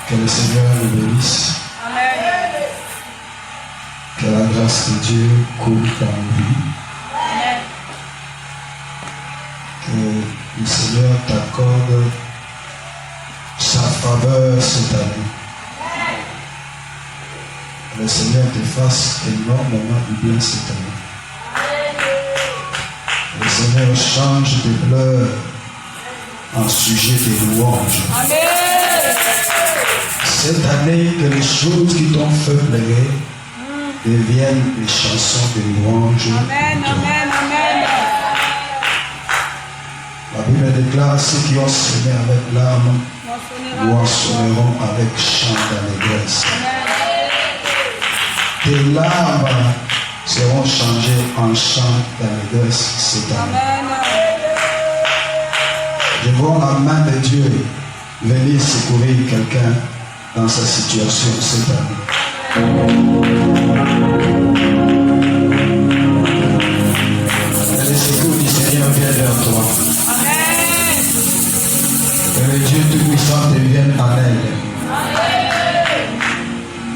Que le Seigneur nous bénisse. Amen. Que la grâce de Dieu coule dans nos vies. Amen. Que le Seigneur t'accorde sa faveur cette année. Que le Seigneur te fasse énormément du bien cette année. Que le Seigneur change tes pleurs en sujet de louange. Amen. Cette année, que les choses qui t'ont fait pleurer deviennent les chansons de louange. Amen, amen, amen. La Bible déclare ceux qui ont semé avec larmes moissonneront avec chant d'allégresse. Tes larmes seront changées en chant d'allégresse cette année. Amen. Je vois la main de Dieu venir secourir quelqu'un dans sa situation cette année. Et le secours du Seigneur vient vers toi. Amen. Que le Dieu Tout-Puissant te vienne en aide.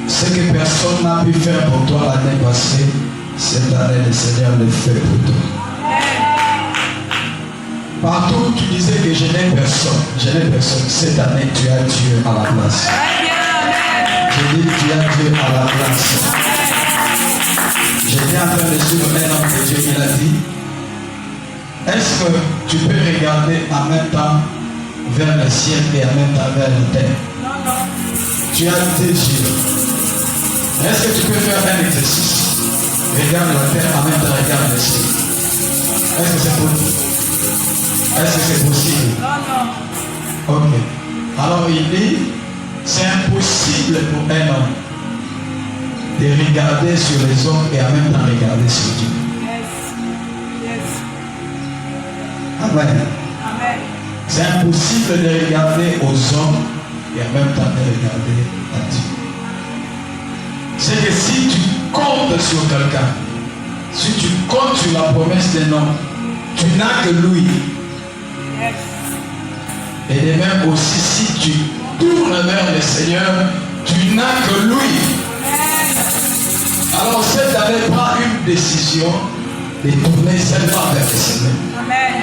Ce que personne n'a pu faire pour toi l'année passée, cette année le Seigneur le fait pour toi. Partout tu disais que je n'ai personne. Cette année tu as Dieu à la place. Je dis tu as Dieu à la place. J'étais en train de suivre un homme de Dieu, il a dit, est-ce que tu peux regarder en même temps vers le ciel et en même temps vers la terre? Non. Tu as tes yeux. Est-ce que tu peux faire un exercice? Regarde la terre en même temps, regarde le ciel. Est-ce que c'est possible? Est-ce que c'est possible? Non. Ok. Alors il dit, c'est impossible pour un homme de regarder sur les hommes et en même temps regarder sur Dieu. Yes. Amen. Amen. C'est impossible de regarder aux hommes et en même temps de regarder à Dieu. C'est que si tu comptes sur quelqu'un, si tu comptes sur la promesse d'un homme, tu n'as que lui. Yes. Et de même aussi, si tu tournes vers le Seigneur, tu n'as que lui. Alors cette année, prends une décision de tourner seulement vers le Seigneur. Amen.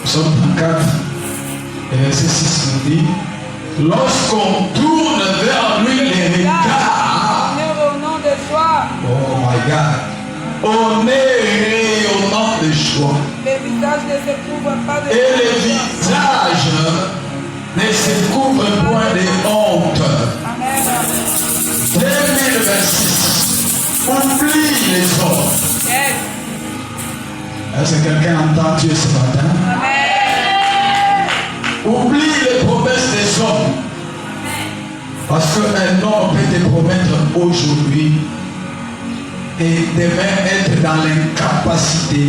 Psaume 34, et verset 6 nous dit, lorsqu'on tourne vers lui les regards, Au nom de joie. oh my God, on est rayonnant de joie. Les visages ne se couvrent pas de Et les visages ne se couvrent point de honte. Amen. 2026, oublie les hommes. Yes. Est-ce que quelqu'un entend Dieu ce matin? Amen. Oublie les promesses des hommes. Parce qu'un homme peut te promettre aujourd'hui et demain être dans l'incapacité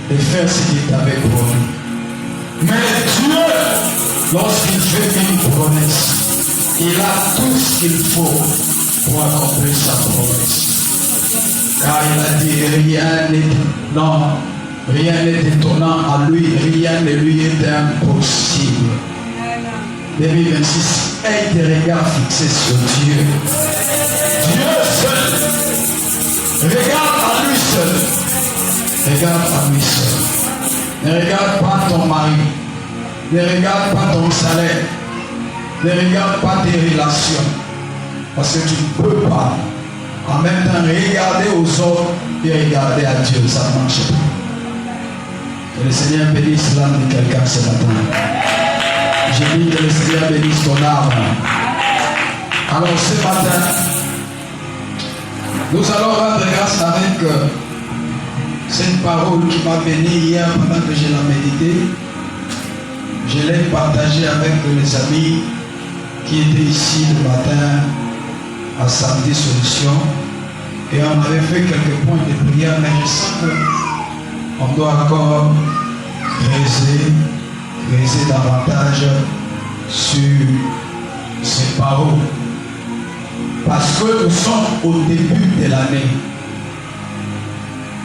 de faire ce qu'il t'avait promis. Mais Dieu, lorsqu'il fait une promesse, il a tout ce qu'il faut pour accomplir sa promesse. Car il a dit rien n'est étonnant à lui, rien ne lui est impossible. 2026, aie tes regards fixés sur Dieu. Dieu seul. Regarde à lui seul. Regarde à lui seul. Ne regarde pas ton mari. Ne regarde pas ton salaire. Ne regarde pas tes relations. Parce que tu ne peux pas en même temps regarder aux autres et regarder à Dieu. Ça ne marche pas. Que le Seigneur bénisse l'âme de quelqu'un ce matin. Je dis que le Seigneur bénisse ton âme. Alors ce matin, nous allons rendre grâce avec cette parole qui m'a béni hier pendant que je l'ai médité. Je l'ai partagée avec les amis qui étaient ici le matin à Samedi Solution. Et on avait fait quelques points de prière, mais je sens qu'on doit encore creuser davantage sur ces paroles. Parce que nous sommes au début de l'année.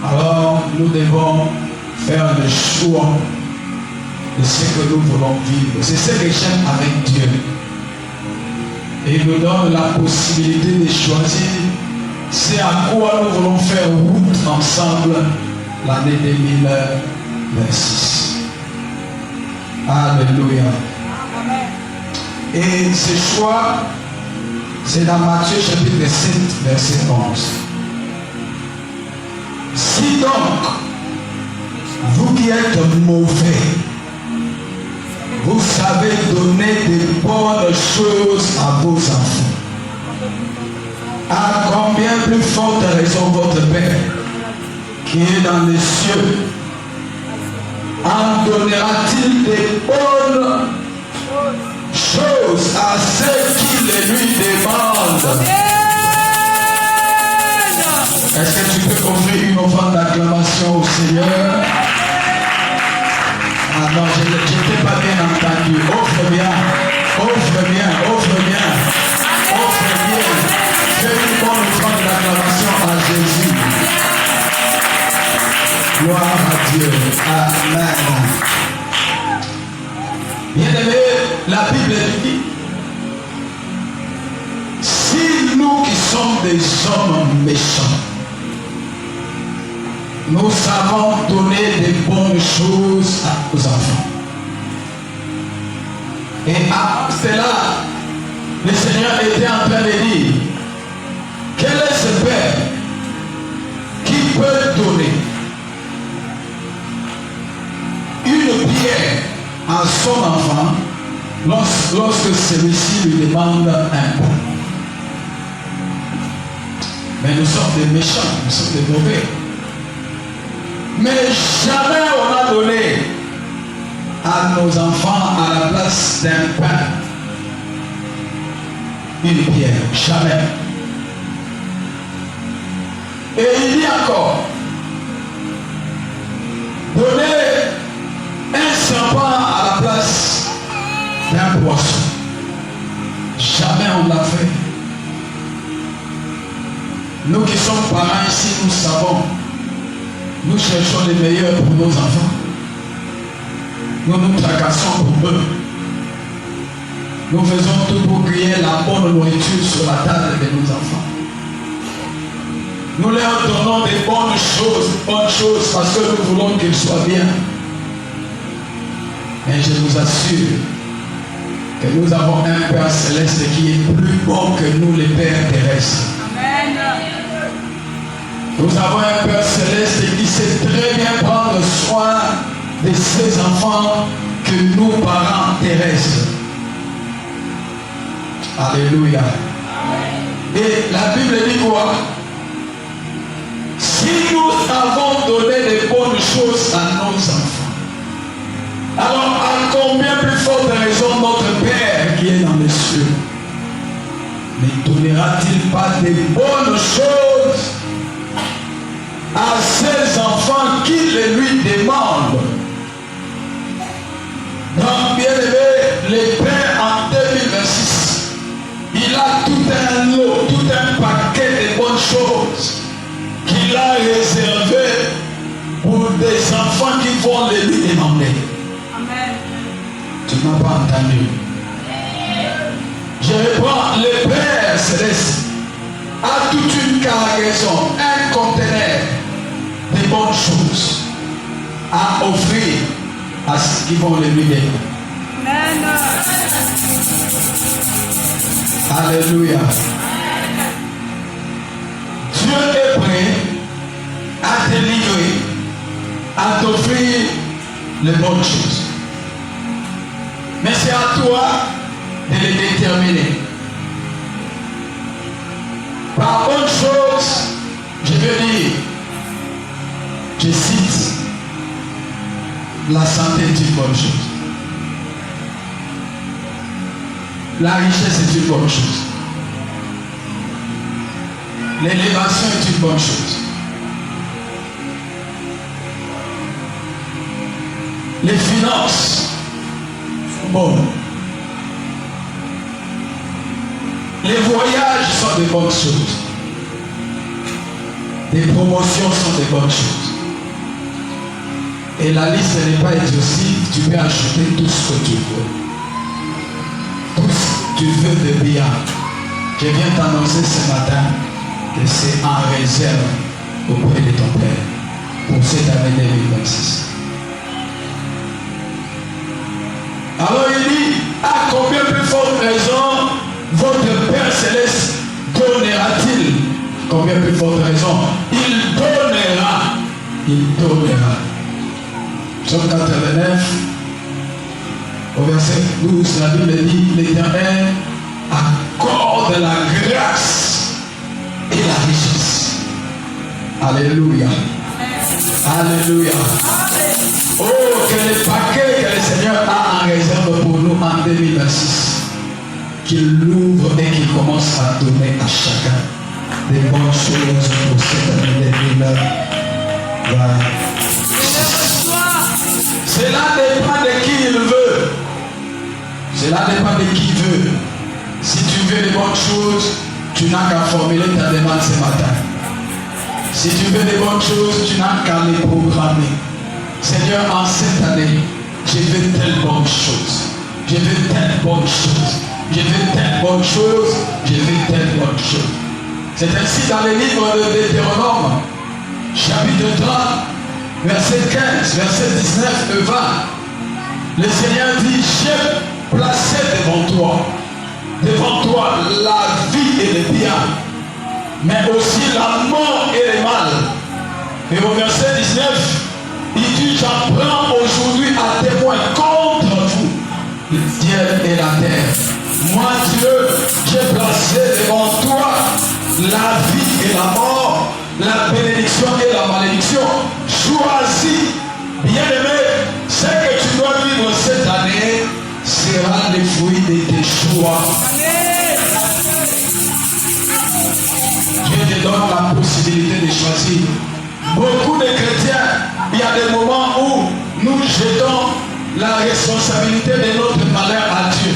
Alors nous devons faire le choix de ce que nous voulons vivre. C'est ce que j'aime avec Dieu. Et nous donne la possibilité de choisir c'est à quoi nous voulons faire route ensemble l'année 2026. Alléluia. Amen. Et ce choix, c'est dans Matthieu chapitre 7, verset 11. Si donc, vous qui êtes mauvais, vous savez donner de bonnes choses à vos enfants, à combien plus forte raison votre Père, qui est dans les cieux, en donnera-t-il des bonnes choses à ceux qui les lui demandent? Est-ce que tu peux offrir une offrande d'acclamation au Seigneur? Ah non, je ne t'ai pas bien entendu. Offre bien, offre bien, offre bien, offre bien. Fais une bonne offrande d'acclamation à Jésus. Gloire à Dieu. Amen. Bien-aimé, la Bible dit, si nous qui sommes des hommes méchants, nous savons donner des bonnes choses à nos enfants. Et avant cela, le Seigneur était en train de dire, quel est ce Père qui peut donner une pierre à son enfant lorsque celui-ci lui demande un pain? Mais nous sommes des méchants, nous sommes des mauvais. Mais jamais on a donné à nos enfants à la place d'un pain une pierre. Jamais. Et il dit encore, donner un serpent à la place d'un poisson. Jamais on l'a fait. Nous qui sommes parents ici, nous savons. Nous cherchons les meilleurs pour nos enfants. Nous nous tracassons pour eux. Nous faisons tout pour créer la bonne nourriture sur la table de nos enfants. Nous leur donnons des bonnes choses parce que nous voulons qu'ils soient bien. Mais je vous assure que nous avons un Père céleste qui est plus bon que nous les pères terrestres. Amen. Nous avons un Père céleste qui sait très bien prendre soin de ses enfants que nous, parents terrestres. Alléluia. Et la Bible dit quoi? Si nous avons donné des bonnes choses à nos enfants, alors à combien plus forte raison notre Père qui est dans les cieux ne donnera-t-il pas des bonnes choses à ses enfants qui les lui demandent? Donc, bien aimé, le Père en 2026, il a tout un lot, tout un paquet de bonnes choses qu'il a réservé pour des enfants qui vont les lui demander. Amen. Tu ne m'as pas entendu. Je reprends, le Père céleste a toute une cargaison, un conteneur de bonnes choses à offrir à ceux qui vont les lui demander. Amen. Alléluia. Dieu est prêt à te livrer, à t'offrir les bonnes choses. Mais c'est à toi de les déterminer. Par bonne chose, je veux dire, je cite, la santé est une bonne chose. La richesse est une bonne chose. L'élévation est une bonne chose. Les finances sont bonnes. Les voyages sont des bonnes choses. Les promotions sont des bonnes choses. Et la liste n'est pas exhaustive, tu peux acheter tout ce que tu veux. Tout ce que tu veux de bien. Je viens t'annoncer ce matin que c'est en réserve auprès de ton Père pour cette année 2026. Alors il dit, à combien plus forte raison votre Père Céleste donnera-t-il? Combien plus forte raison? Il donnera. Il donnera. Psaume 89, au verset 12, la Bible dit, l'Éternel accorde la grâce et la richesse. Alléluia. Alléluia. Oh, quel est le paquet que le Seigneur a en réserve pour nous en 2026. Qu'il l'ouvre et qu'il commence à donner à chacun des bonnes choses pour cette année 2026. Cela dépend de qui il veut. Cela dépend de qui veut. Si tu veux des bonnes choses, tu n'as qu'à formuler ta demande ce matin. Si tu veux des bonnes choses, tu n'as qu'à les programmer. Seigneur, en cette année, je veux telle bonne chose. Je veux telle bonne chose. Je veux telle bonne chose. Je veux telle bonne chose. C'est ainsi dans le livre de Deutéronome, chapitre 30, verset 15, verset 19 et 20. Le Seigneur dit, j'ai placé devant toi la vie et le bien, mais aussi la mort et le mal. Et au verset 19, il dit, j'apprends aujourd'hui à témoin contre vous, le ciel et la terre. Moi Dieu, j'ai placé devant toi la vie et la mort, la bénédiction et la malédiction. Choisis, bien-aimé, ce que tu dois vivre cette année sera le fruit de tes choix. Dieu te donne la possibilité de choisir. Beaucoup de chrétiens, il y a des moments où nous jetons la responsabilité de notre malheur à Dieu.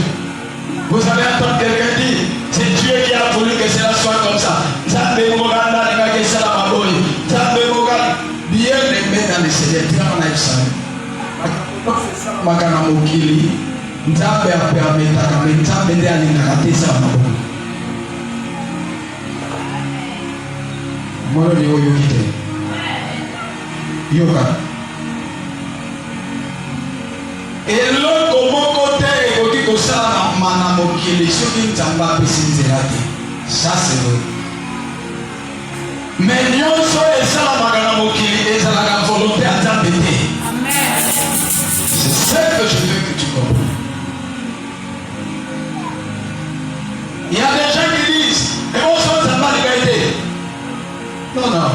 Vous allez entendre quelqu'un dire, c'est Dieu qui a voulu que cela soit comme ça. Bien aimé dans le Seigneur, et l'autre côté ça c'est vrai. Mais nous volonté à t'embêter. C'est ce que je veux que tu comprennes. Il y a des gens qui disent, et on s'en t'a pas l'égalité. Non, non.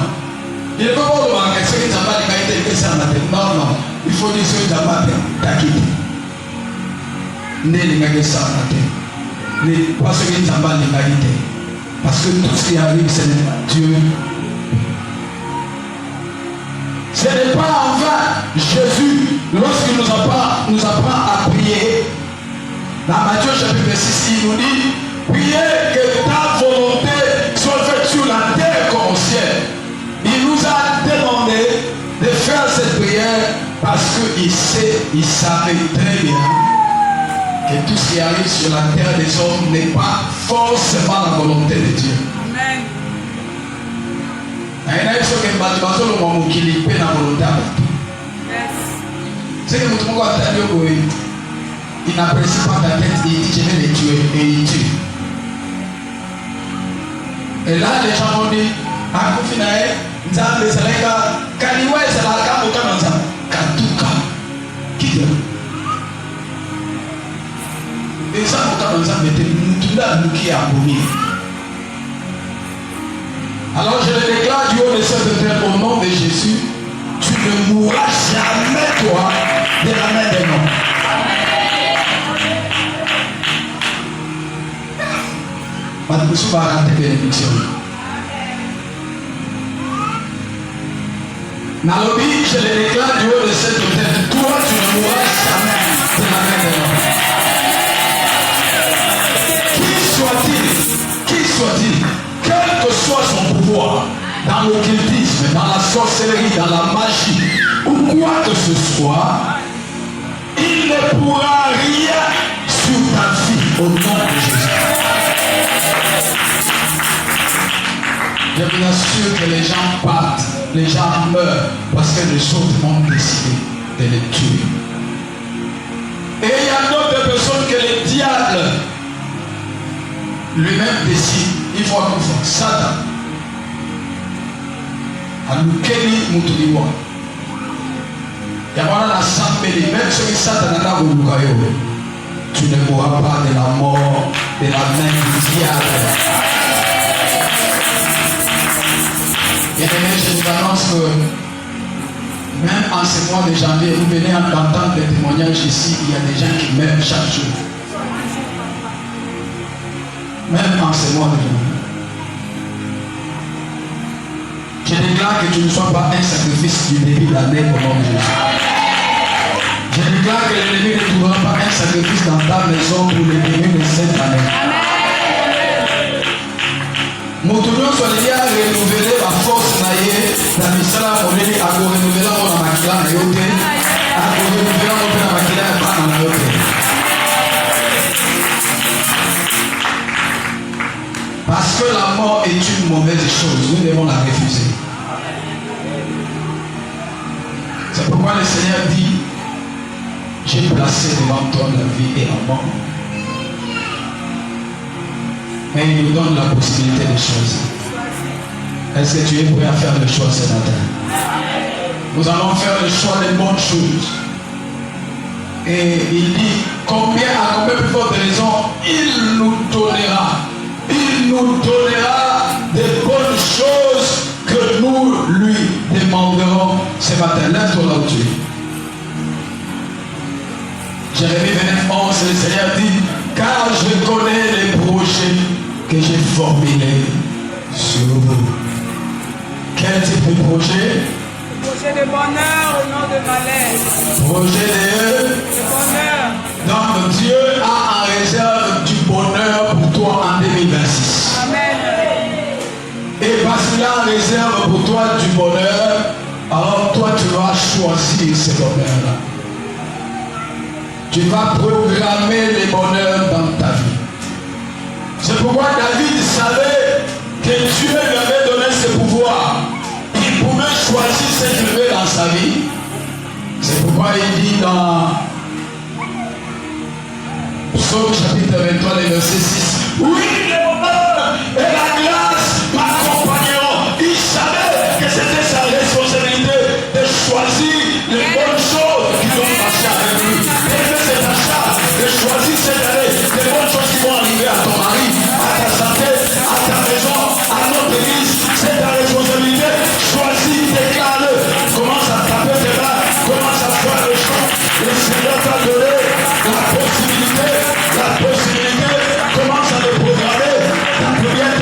Il ne peut pas demander ce qui t'a pas l'égalité, que ça m'a fait. Non, non. Il faut dire ce qui t'a pas fait. T'as quitté. Parce que nous avons l'égalité. Parce que tout ce qui arrive, c'est Dieu. Ce n'est pas en vain. Jésus, lorsqu'il nous apprend à prier, dans Matthieu chapitre 6, il nous dit, priez que ta volonté soit faite sur la terre comme au ciel. Il nous a demandé de faire cette prière parce qu'il savait très bien que tout ce qui arrive sur la terre des hommes n'est pas forcément la volonté de Dieu. Amen. C'est que il n'apprécie pas ta tête, il dit je vais les tuer et il tue. Et là les gens vont dire Akufinae, Nzambe Saleka, Kaliwa et Salaka, Okamanza, Katuka, qui et ça, quand on mettait Moutoula, nous qui abominés. Alors je le déclare du haut de cette terre au nom de Jésus, tu ne mourras jamais toi de la main des noms. Madoussou va rater bénédiction. Nalobi, je le déclare du haut de cette terre, toi tu ne mourras jamais de la main des noms. Qui soit-il, quel que soit son pouvoir, dans l'occultisme, dans la sorcellerie, dans la magie, ou quoi que ce soit, il ne pourra rien sur ta vie au nom de Jésus. Je vous assure que les gens partent, les gens meurent parce que les autres ont décidé de les tuer. Et il y a d'autres personnes que le diable lui-même décide. Il faut qu'on fasse Satan. À nous Kenny Moutouniwa. Il y a la Sambéli, même si Satan n'a pas voulu, tu ne mourras pas de la mort, de la main du diable. Bien-aimé, je vous annonce que même en ce mois de janvier, vous venez d'entendre des témoignages ici, il y a des gens qui meurent chaque jour. Même en ce mois de janvier. Je déclare que tu ne sois pas un sacrifice du début de l'année au nom de Jésus. Je déclare que l'ennemi ne trouvera pas un sacrifice dans ta maison pour le début de cette année. Moutounou soit lié à renouveler la force naïe dans l'Islam, on est à renouveler mon maquilla naïoté, à renouveler mon maquilla naïoté. Parce que la mort est une mauvaise chose, nous devons la refuser. C'est pourquoi le Seigneur dit, j'ai placé devant toi la vie et la mort. Mais il nous donne la possibilité de choisir. Est-ce que tu es prêt à faire le choix ce matin? Nous allons faire le choix des bonnes choses. Et il dit, à combien plus forte raison, il nous donnera. Il nous donnera des bonnes choses que nous lui demanderons ce matin. Lève-toi là où tu es. Jérémie 29, 11, le Seigneur dit, car je connais les projets que j'ai formulés sur vous. Quel type de projet? Projet de bonheur au nom de malaise. Projet de bonheur. Donc Dieu a en réserve du bonheur pour toi en 2026. Amen. Et parce qu'il a en réserve pour toi du bonheur, alors toi tu vas choisir ce bonheur-là. Tu vas programmer les bonheurs dans ta vie. C'est pourquoi David savait que Dieu lui avait donné ce pouvoir. Il pouvait choisir ce qu'il veut dans sa vie. C'est pourquoi il dit dans Psaume chapitre 23, verset 6. Oui, le bonheur et la grâce m'accompagneront. Il savait que c'était sa responsabilité de choisir les bonnes choses qui vont marcher avec lui. Et c'est ta charge de choisir cette année les bonnes choses qui vont arriver à ton mari, à ta santé, à ta maison, à notre église. C'est ta responsabilité. Choisis, déclare-le. Commence à taper tes mains, commence à faire le choix. Le Seigneur t'a donné la possibilité, commence à le programmer. Ta première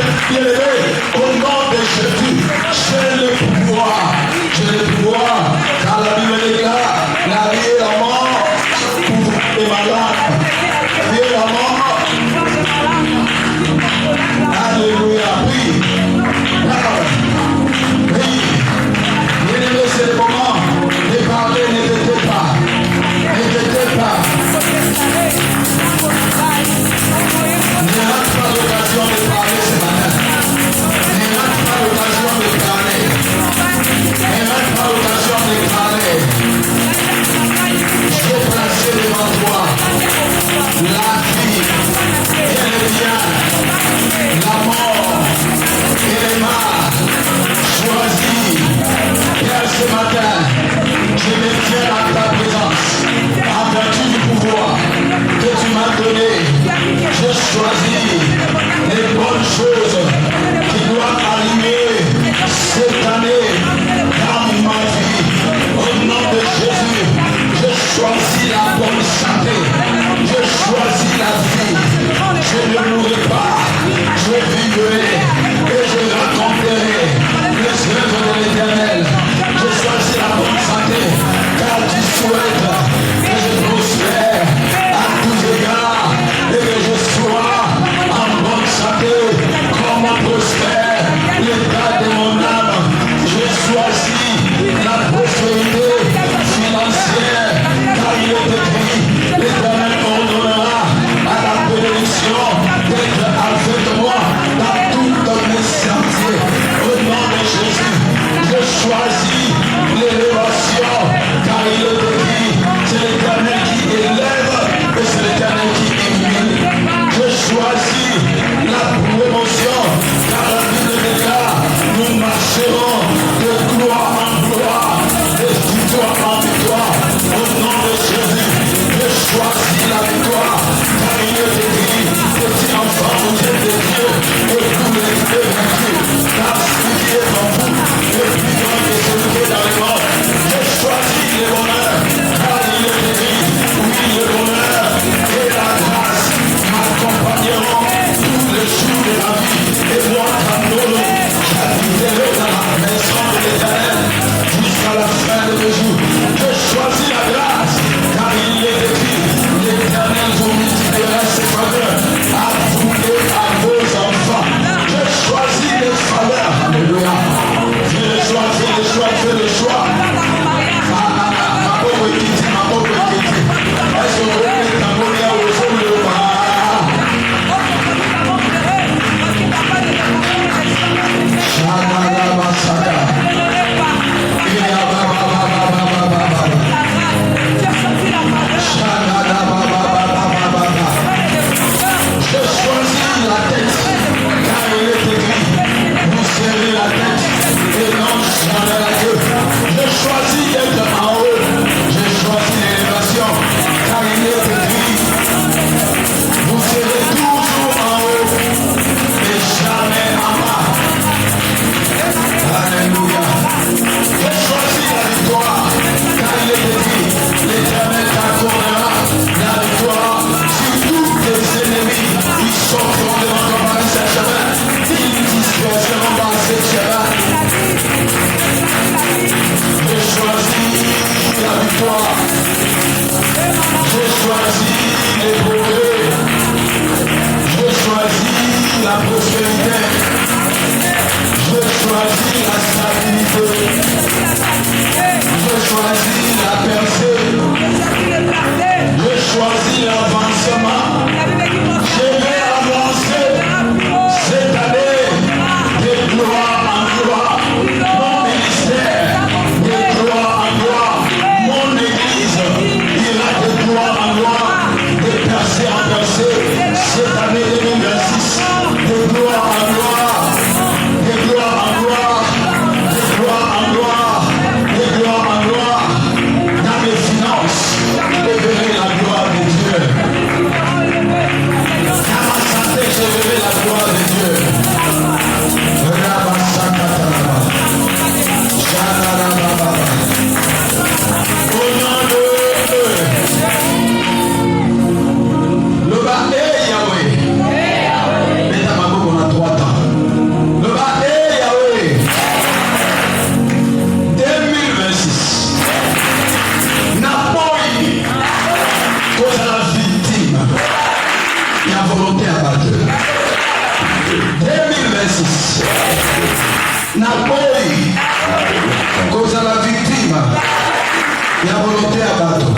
la volonté à bateau.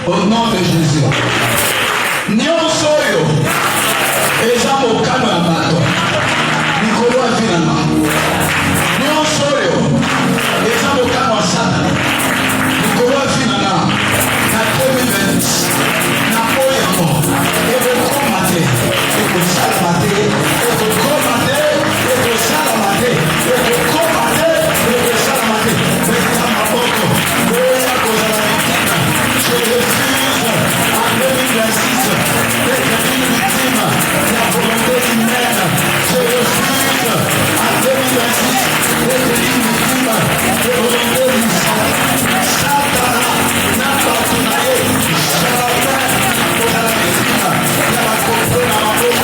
Au nom de Jésus. Nyonso oyo eza mokano ya bato likolo ya vinama. Nyonso oyo eza mokano ya Satana likolo ya vinana na 2020 na oyo yango ekokoma te, ekosalama te, ekokoma te, ekosalama te, ekokoma te, ekosalama te. Beta maboko oya kozala victime. Je refuse en 2026 d'être une victime de la volonté humaine. Je refuse en 2026 d'être une victime de la volonté du Satana. N'a pas tourné, jamais kozala victime de la volonté de la maboko.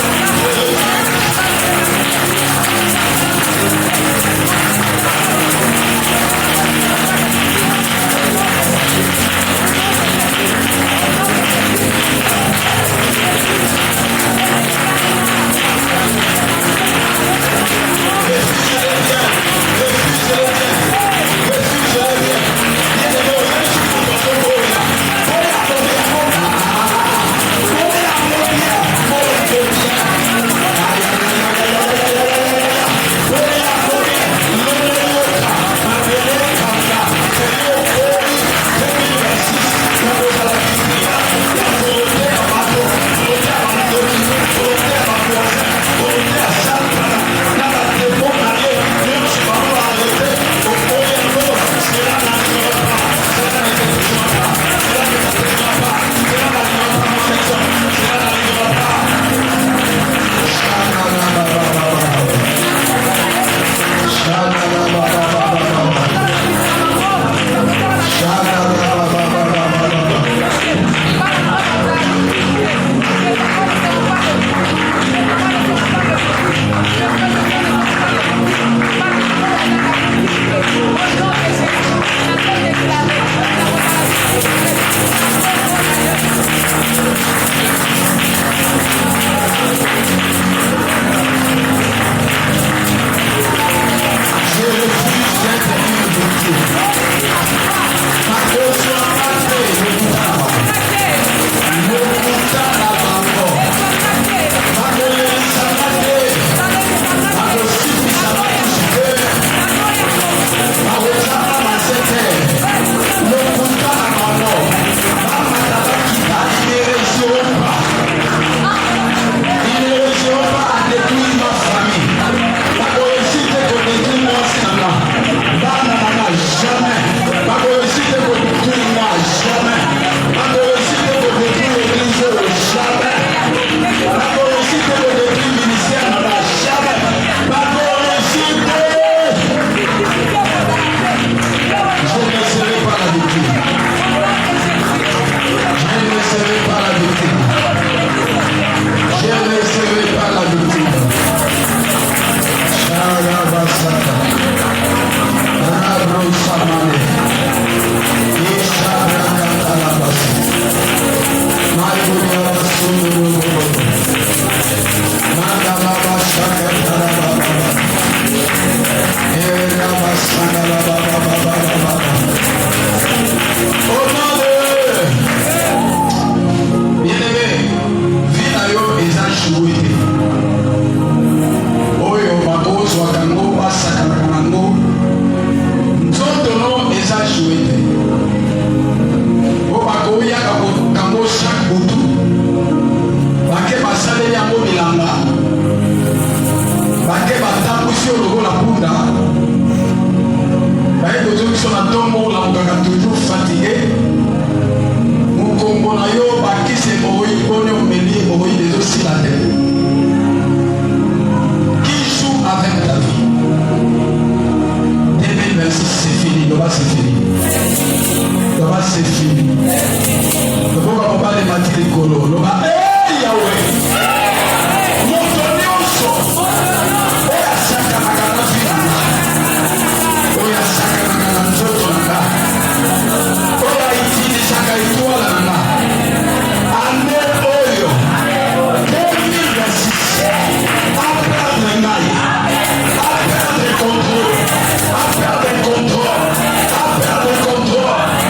Contrôle.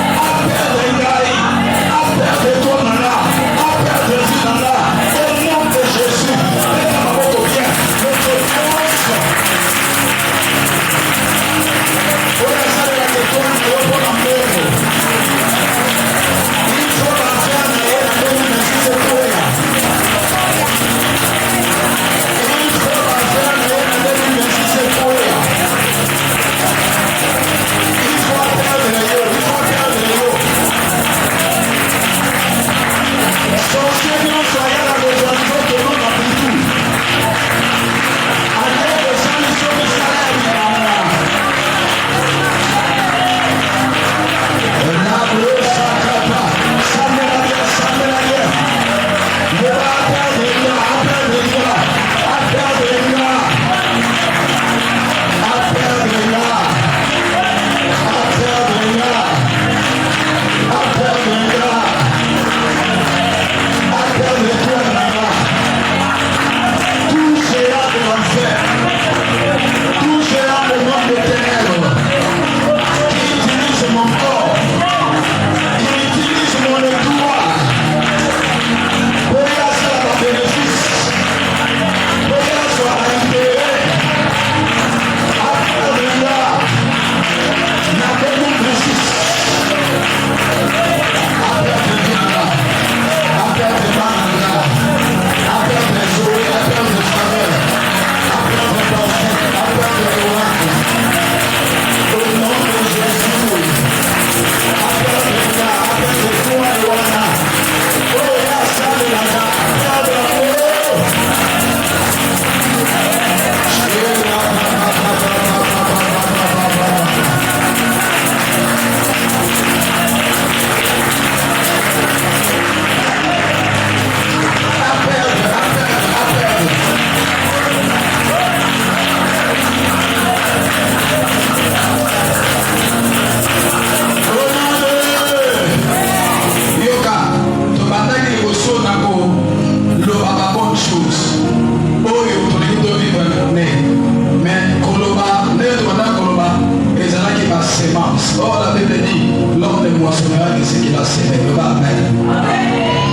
ce qu'il a semé. Amen.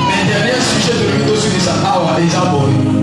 Mais dernier sujet de lui, sur sa power, is our boy.